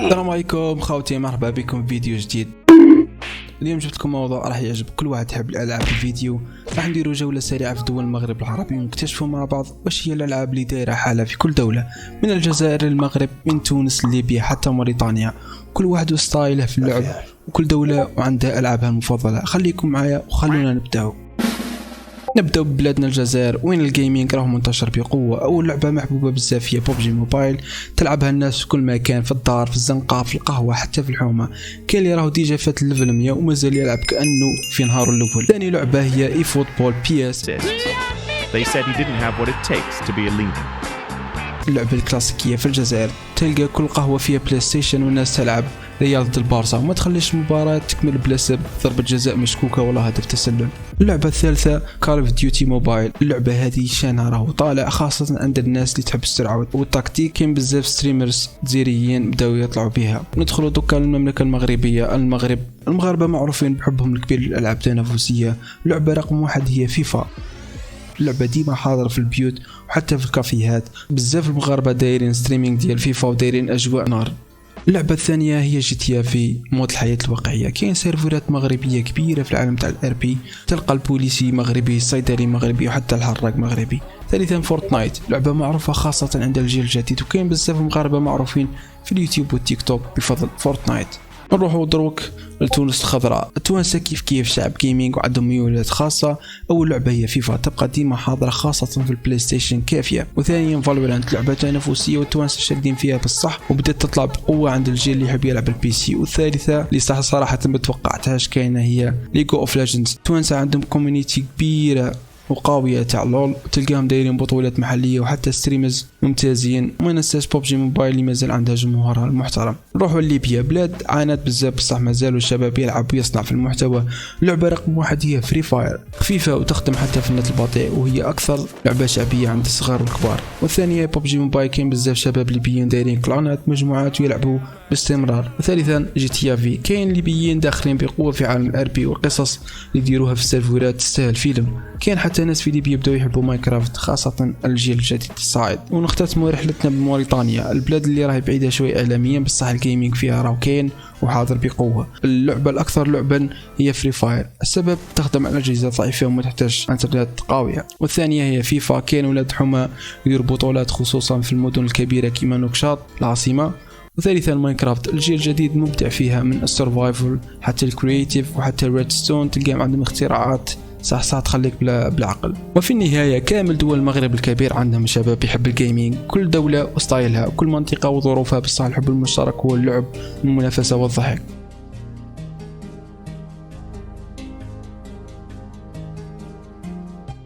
السلام عليكم خوتي، مرحبا بكم في فيديو جديد. اليوم جبت لكم موضوع راح يعجب كل واحد يحب الالعاب. في الفيديو راح نديروا جوله سريعه في دول المغرب العربي ونكتشفوا مع بعض واش هي الالعاب اللي دايره حالها في كل دوله، من الجزائر للمغرب، من تونس لليبيا حتى موريتانيا. كل واحد وستايله في اللعب وكل دوله وعندها العابها المفضله. خليكم معايا وخلونا نبداو ببلادنا الجزائر، وين الجيمنج راه منتشر بقوه. اول لعبه محبوبه بزاف هي بوبجي موبايل، تلعبها الناس في كل مكان، في الدار، في الزنقه، في القهوه، حتى في الحومه. كاين اللي راهو ديجا فات الليفل 100 ومازال يلعب كانه في نهاره الاول. ثاني لعبه هي اي فوتبول بي اس. They said he didn't have what it takes to be a leader. اللعبه الكلاسيكيه في الجزائر، تلقى كل قهوه فيها بلاي ستيشن والناس تلعب رياضة البارسا، وما تخليش المباراة تكمل بلا سبب، ضربة جزاء مشكوكة ولا هدف تسلل. اللعبة الثالثة كول اوف ديوتي موبايل. اللعبة هذه شانها راهو طالع، خاصة عند الناس اللي تحب السرعة والتكتيك. كاين بزاف ستريمرز جزائريين بداو يطلعوا بها. ندخلوا دوكا للمملكة المغربية. المغاربة معروفين بحبهم الكبير للألعاب التنافسية. اللعبة رقم 1 هي فيفا. اللعبة ديما حاضرة في البيوت وحتى في الكافيهات. بزاف المغاربة دايرين ستريمينغ ديال فيفا ودايرين أجواء نار. اللعبة الثانية هي جي تي في مود الحياة الواقعية. كاين سيرفرات مغربية كبيرة في العالم تاع الار بي، تلقى البوليسي مغربي، الصيدلي مغربي، وحتى الحراق مغربي. ثالثا فورتنايت، لعبة معروفة خاصة عند الجيل الجديد، وكاين بزاف مغاربة معروفين في اليوتيوب والتيك توك بفضل فورتنايت. نروحوا دروك لتونس الخضراء. التوانسه كيف شعب جيمنج وعندهم ميولات خاصه. اول لعبه هي فيفا، تبقى ديما حاضره خاصه في البلاي ستيشن كافيه. وثانيا فالورانت، لعبه تنافسيه والتوانسه شادين فيها بصح، وبدات تطلع بقوه عند الجيل اللي يحب يلعب البي سي. والثالثه اللي صراحه ما توقعتهاش كاينه هي ليجو اوف ليجندز. التوانسه عندهم كوميونيتي كبيره وقويه تاع لول، وتلقاهم دايرين بطولات محليه وحتى ستريمرز ممتازين. وما ننساش بوبجي موبايل اللي مازال عندها جمهورها المحترم. نروحوا لليبيا، بلاد عانت بزاف بصح مازالوا الشباب يلعب ويصنع في المحتوى. اللعبه رقم 1 هي فري فاير، خفيفه وتخدم حتى في النت البطيء، وهي اكثر لعبه شعبيه عند الصغار والكبار. والثانيه بوبجي موبايل، كاين بزاف شباب ليبيين دايرين كلانات مجموعات ويلعبوا باستمرار. وثالثا جي تي في، كاين ليبيين داخلين بقوه في عالم الار بي، والقصص اللي يديروها في السيرفرات تستاهل فيلم. كاين حتى ناس في ليبيا بداو يحبوا ماينكرافت، خاصه الجيل الجديد الصاعد. ونختتموا رحلتنا بموريتانيا، البلاد اللي راهي بعيده شوي اعلاميا بصح الجيمنج فيها راه كاين وحاضر بقوه. اللعبه الاكثر لعبا هي فري فاير، السبب تخدم على اجهزه ضعيفه وما تحتاج انترنت قويه. والثانيه هي فيفا، كاين ولاد حما يديروا بطولات خصوصا في المدن الكبيره كيما نوكشاط العاصمه. وثالثا ماينكرافت، الجيل الجديد مبدع فيها، من السرفايفل حتى الكرياتيف وحتى الريدستون، تلقاهم عندهم اختراعات صح تخليك بالعقل. وفي النهاية كامل دول المغرب الكبير عندهم شباب يحب الجيمنج، كل دولة وستايلها، كل منطقة وظروفها، بصح الحب المشترك هو اللعب والمنافسة والضحك.